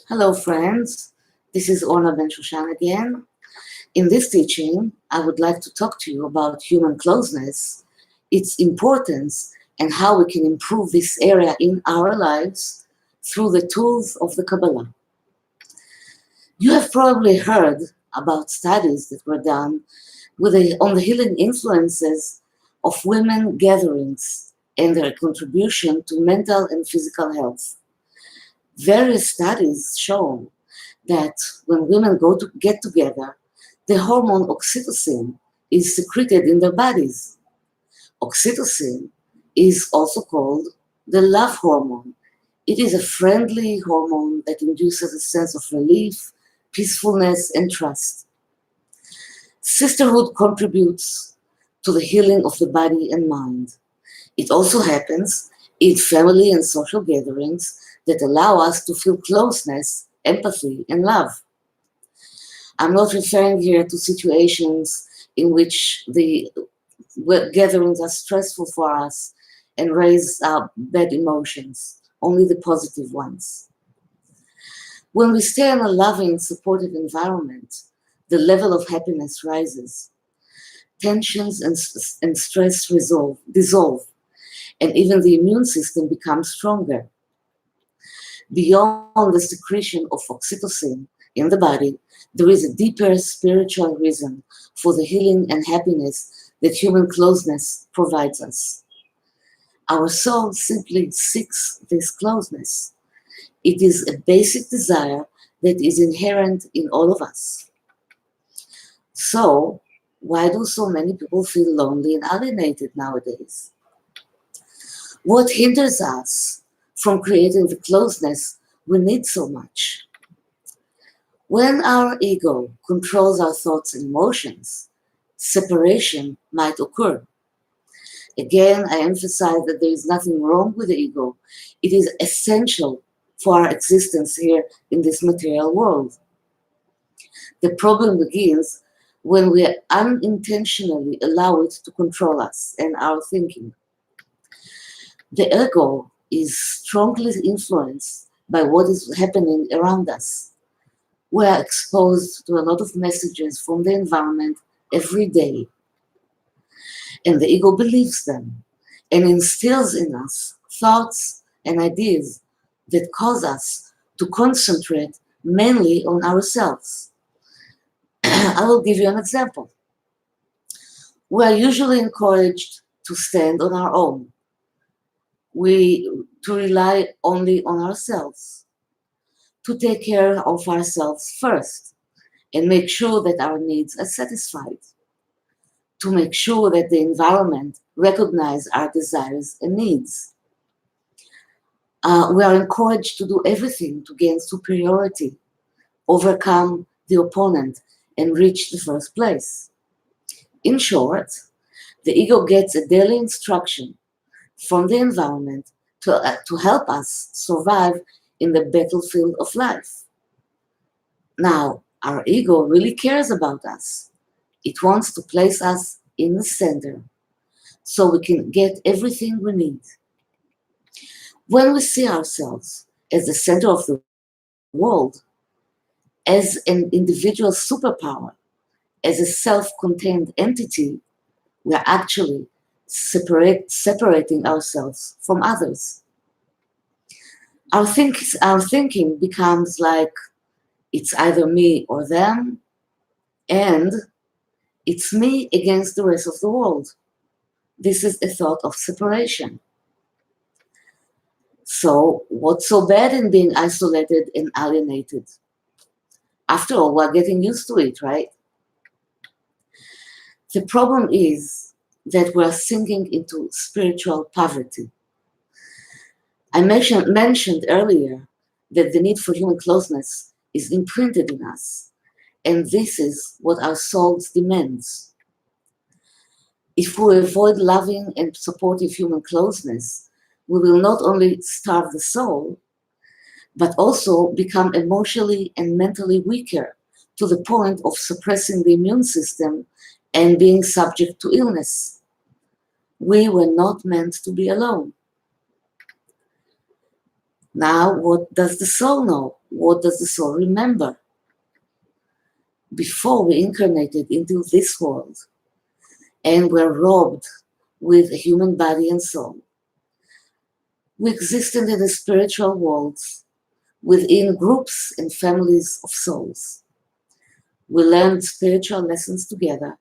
Hello, friends. This is Orna Ben-Shoshan again. In this teaching, I would like to talk to you about human closeness, its importance, and how we can improve this area in our lives through the tools of the Kabbalah. You have probably heard about studies that were done on the healing influences of women gatherings and their contribution to mental and physical health. Various studies show that when women get together, the hormone oxytocin is secreted in their bodies. Oxytocin is also called the love hormone. It is a friendly hormone that induces a sense of relief, peacefulness, and trust. Sisterhood contributes to the healing of the body and mind. It also happens in family and social gatherings that allow us to feel closeness, empathy, and love. I'm not referring here to situations in which the gatherings are stressful for us and raise bad emotions, only the positive ones. When we stay in a loving, supportive environment, the level of happiness rises. Tensions and stress dissolve, and even the immune system becomes stronger. Beyond the secretion of oxytocin in the body, there is a deeper spiritual reason for the healing and happiness that human closeness provides us. Our soul simply seeks this closeness. It is a basic desire that is inherent in all of us. So, why do so many people feel lonely and alienated nowadays? What hinders us from creating the closeness we need so much? When our ego controls our thoughts and emotions, separation might occur. Again, I emphasize that there is nothing wrong with the ego. It is essential for our existence here in this material world. The problem begins when we unintentionally allow it to control us and our thinking. The ego is strongly influenced by what is happening around us. We are exposed to a lot of messages from the environment every day, and the ego believes them and instills in us thoughts and ideas that cause us to concentrate mainly on ourselves. I will give you an example. We are usually encouraged to stand on our own, to rely only on ourselves, to take care of ourselves first and make sure that our needs are satisfied, to make sure that the environment recognizes our desires and needs. We are encouraged to do everything to gain superiority, overcome the opponent, and reach the first place. In short, the ego gets a daily instruction from the environment to help us survive in the battlefield of life. Now, our ego really cares about us. It wants to place us in the center so we can get everything we need. When we see ourselves as the center of the world, as an individual superpower, as a self-contained entity, we are actually separating ourselves from others. Our thinking becomes like it's either me or them, and it's me against the rest of the world. This is a thought of separation. So, what's so bad in being isolated and alienated? After all, we're getting used to it, right? The problem is that we're sinking into spiritual poverty. I mentioned earlier that the need for human closeness is imprinted in us, and this is what our souls demands. If we avoid loving and supportive human closeness, we will not only starve the soul, but also become emotionally and mentally weaker to the point of suppressing the immune system and being subject to illness. We were not meant to be alone. Now, what does the soul know? what does the soul remember? Before we incarnated into this world and were robed with a human body and soul, we existed in the spiritual worlds within groups and families of souls. We learned spiritual lessons together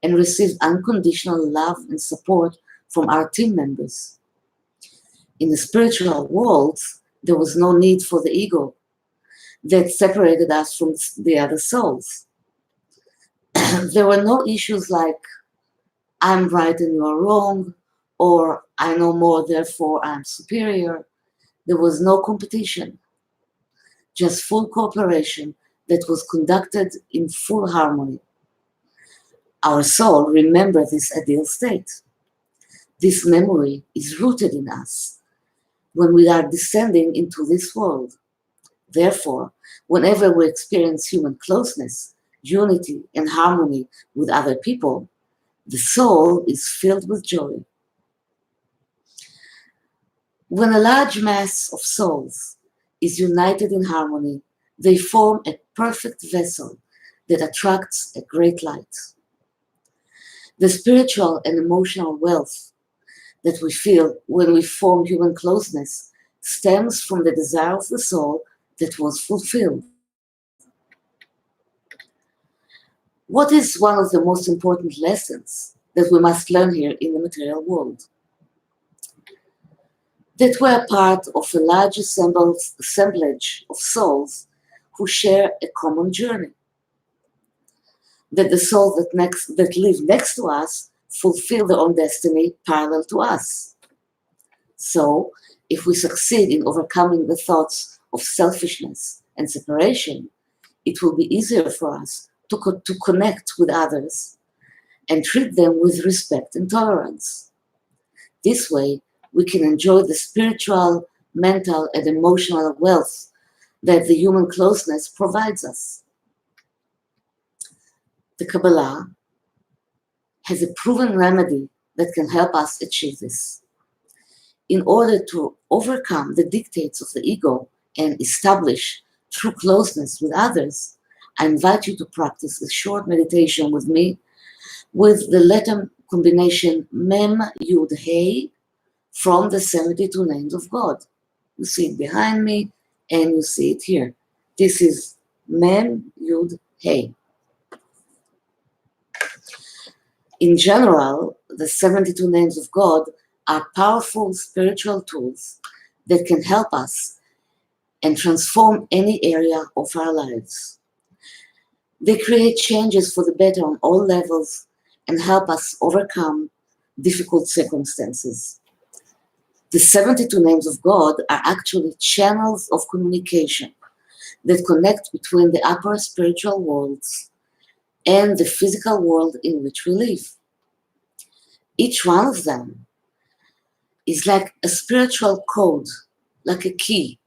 and received unconditional love and support from our team members. In the spiritual worlds, there was no need for the ego that separated us from the other souls. There were no issues like, I'm right and you're wrong, or I know more, therefore I'm superior. There was no competition, just full cooperation that was conducted in full harmony. Our soul remembers this ideal state. This memory is rooted in us when we are descending into this world. Therefore, whenever we experience human closeness, unity, and harmony with other people, the soul is filled with joy. When a large mass of souls is united in harmony, they form a perfect vessel that attracts a great light. The spiritual and emotional wealth that we feel when we form human closeness stems from the desire of the soul that was fulfilled. What is one of the most important lessons that we must learn here in the material world? That we are part of a large assemblage of souls who share a common journey. That the souls that live next to us fulfill their own destiny parallel to us. So, if we succeed in overcoming the thoughts of selfishness and separation, it will be easier for us to connect with others and treat them with respect and tolerance. This way, we can enjoy the spiritual, mental, and emotional wealth that the human closeness provides us. The Kabbalah has a proven remedy that can help us achieve this. In order to overcome the dictates of the ego and establish true closeness with others, I invite you to practice a short meditation with me with the letter combination Mem-Yod-He from the 72 names of God. You see it behind me and you see it here. This is Mem-Yod-He. In general, the 72 names of God are powerful spiritual tools that can help us and transform any area of our lives. They create changes for the better on all levels and help us overcome difficult circumstances. The 72 names of God are actually channels of communication that connect between the upper spiritual worlds and the physical world in which we live. Each one of them is like a spiritual code, like a key,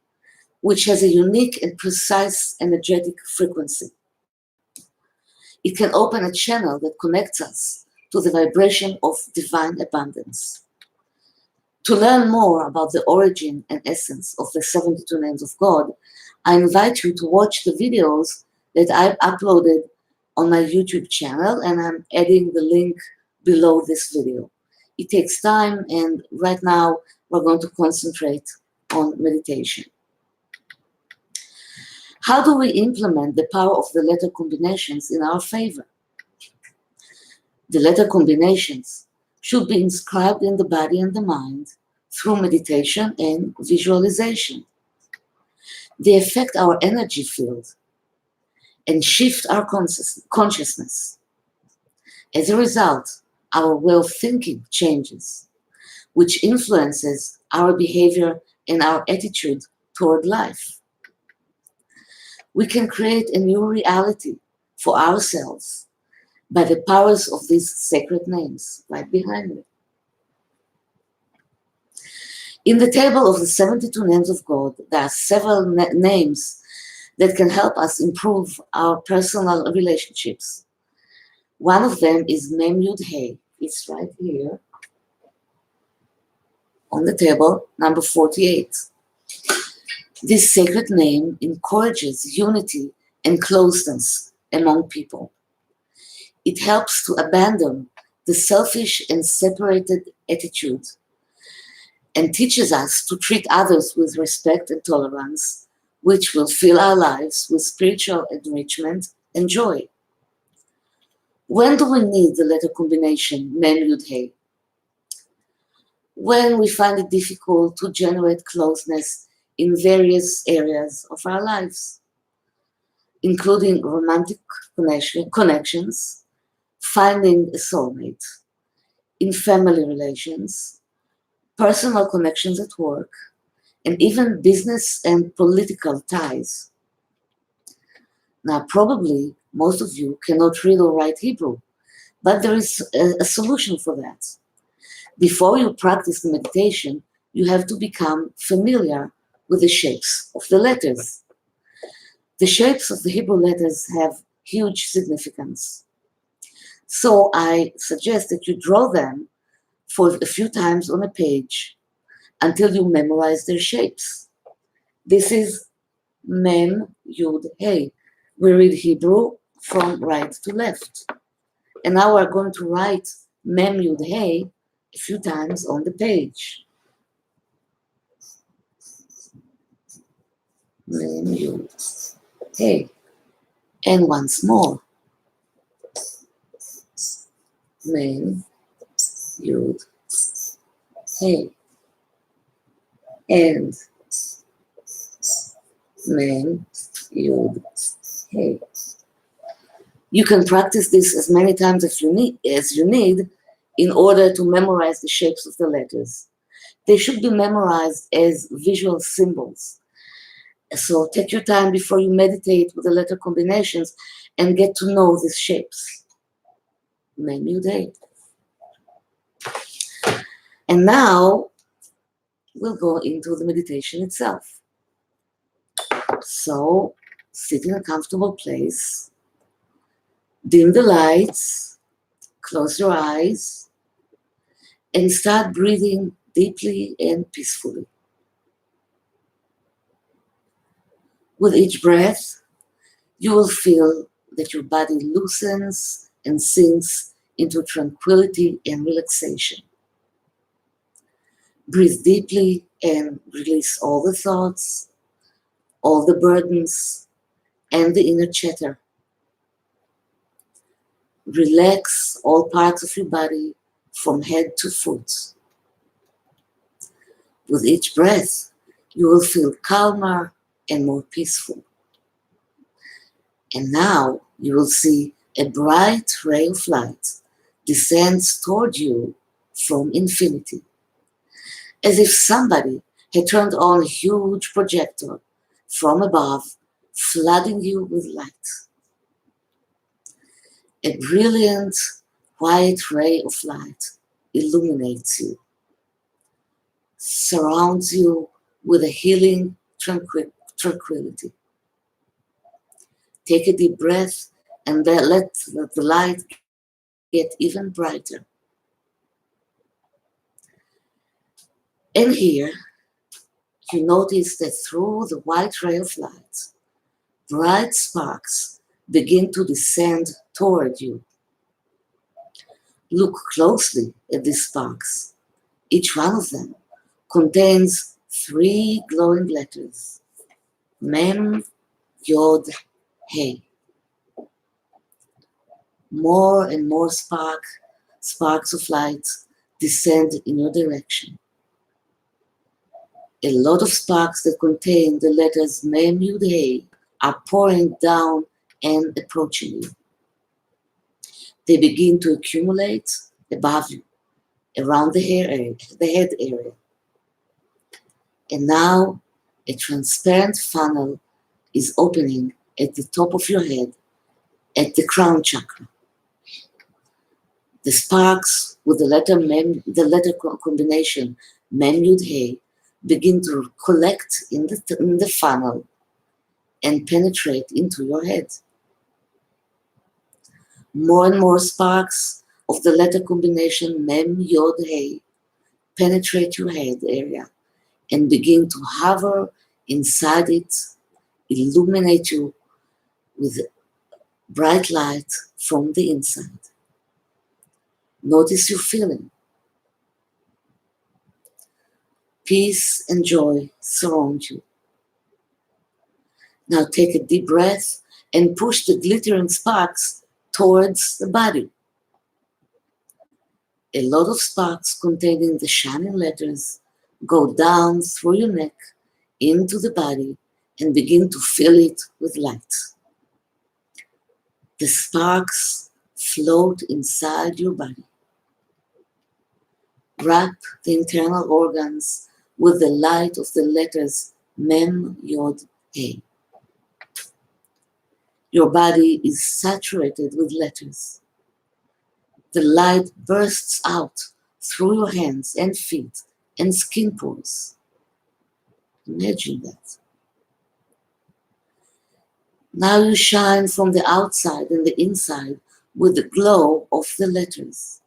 which has a unique and precise energetic frequency. It can open a channel that connects us to the vibration of divine abundance. To learn more about the origin and essence of the 72 names of God, I invite you to watch the videos that I've uploaded on my YouTube channel, and I'm adding the link below this video. It takes time, and right now we're going to concentrate on meditation. How do we implement the power of the letter combinations in our favor? The letter combinations should be inscribed in the body and the mind through meditation and visualization. They affect our energy field and shift our consciousness. As a result, our way of thinking changes, which influences our behavior and our attitude toward life. We can create a new reality for ourselves by the powers of these sacred names right behind me. In the table of the 72 names of God, there are several names that can help us improve our personal relationships. One of them is Mem-Yod-He. It's right here on the table, number 48. This sacred name encourages unity and closeness among people. It helps to abandon the selfish and separated attitude and teaches us to treat others with respect and tolerance, which will fill our lives with spiritual enrichment and joy. When do we need the letter combination Mem-Yod-He? When we find it difficult to generate closeness in various areas of our lives, including romantic connections, finding a soulmate, in family relations, personal connections at work, and even business and political ties. Now, probably most of you cannot read or write Hebrew, but there is a solution for that. Before you practice the meditation, you have to become familiar with the shapes of the letters. The shapes of the Hebrew letters have huge significance. So I suggest that you draw them for a few times on a page until you memorize their shapes. This is Mem-Yod-He. We read Hebrew from right to left. And now we're going to write Mem-Yod-He a few times on the page. Mem-Yod-He. And once more. Mem-Yod-He. And Mem-Yod-He. You can practice this as many times as you need in order to memorize the shapes of the letters. They should be memorized as visual symbols. So take your time before you meditate with the letter combinations and get to know these shapes. Mem-Yod-He. And now we'll go into the meditation itself. So sit in a comfortable place, dim the lights, close your eyes, and start breathing deeply and peacefully. With each breath, you will feel that your body loosens and sinks into tranquility and relaxation. Breathe deeply and release all the thoughts, all the burdens, and the inner chatter. Relax all parts of your body from head to foot. With each breath, you will feel calmer and more peaceful. And now you will see a bright ray of light descends toward you from infinity, as if somebody had turned on a huge projector from above, flooding you with light. A brilliant white ray of light illuminates you, surrounds you with a healing tranquility. Take a deep breath and then let the light get even brighter. And here, you notice that through the white ray of light, bright sparks begin to descend toward you. Look closely at these sparks. Each one of them contains 3 glowing letters. Mem-Yod-He. More and more sparks of light descend in your direction. A lot of sparks that contain the letters Mem-Yod-He are pouring down and approaching you. They begin to accumulate above you, around the head area. And now a transparent funnel is opening at the top of your head, at the crown chakra. The sparks with the letter combination Mem-Yod-He begin to collect in the funnel and penetrate into your head. More and more sparks of the letter combination Mem-Yod-He penetrate your head area and begin to hover inside it, illuminate you with bright light from the inside. Notice your feeling. Peace and joy surround you. Now take a deep breath and push the glittering sparks towards the body. A lot of sparks containing the shining letters go down through your neck into the body and begin to fill it with light. The sparks float inside your body. Wrap the internal organs with the light of the letters Mem-Yod-He. Your body is saturated with letters. The light bursts out through your hands and feet and skin pores. Imagine that. Now you shine from the outside and the inside with the glow of the letters.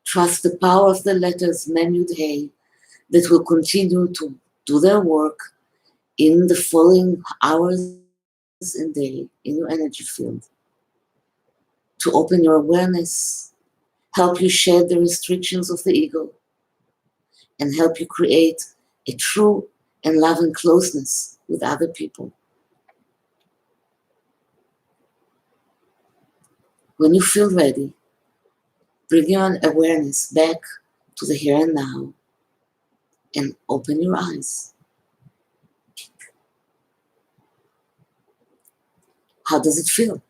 Trust the power of the letters Mem-Yod-He that will continue to do their work in the following hours and day in your energy field. To open your awareness, help you shed the restrictions of the ego, and help you create a true and loving closeness with other people. When you feel ready, bring your awareness back to the here and now and open your eyes. How does it feel?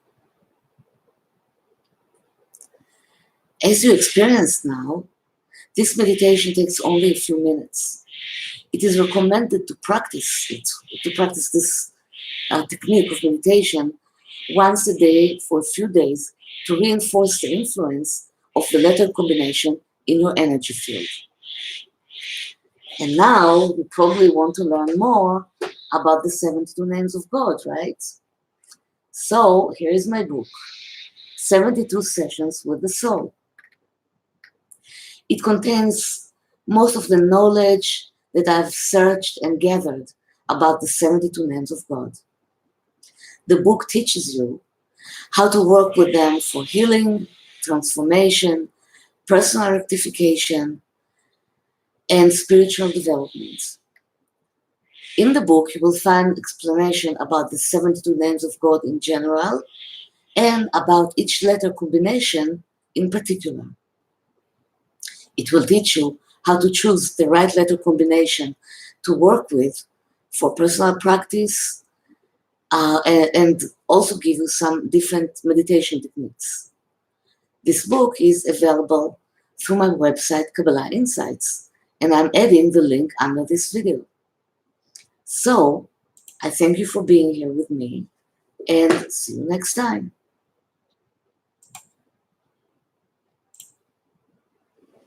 As you experience now, this meditation takes only a few minutes. It is recommended to practice this technique of meditation once a day for a few days to reinforce the influence of the letter combination in your energy field. And now you probably want to learn more about the 72 names of God, right? So here is my book, 72 Sessions with the Soul. It contains most of the knowledge that I've searched and gathered about the 72 names of God. The book teaches you how to work with them for healing, transformation, personal rectification, and spiritual development. In the book, you will find explanation about the 72 names of God in general and about each letter combination in particular. It will teach you how to choose the right letter combination to work with for personal practice and also give you some different meditation techniques. This book is available through my website, Kabbalah Insights, and I'm adding the link under this video. So, I thank you for being here with me, and see you next time.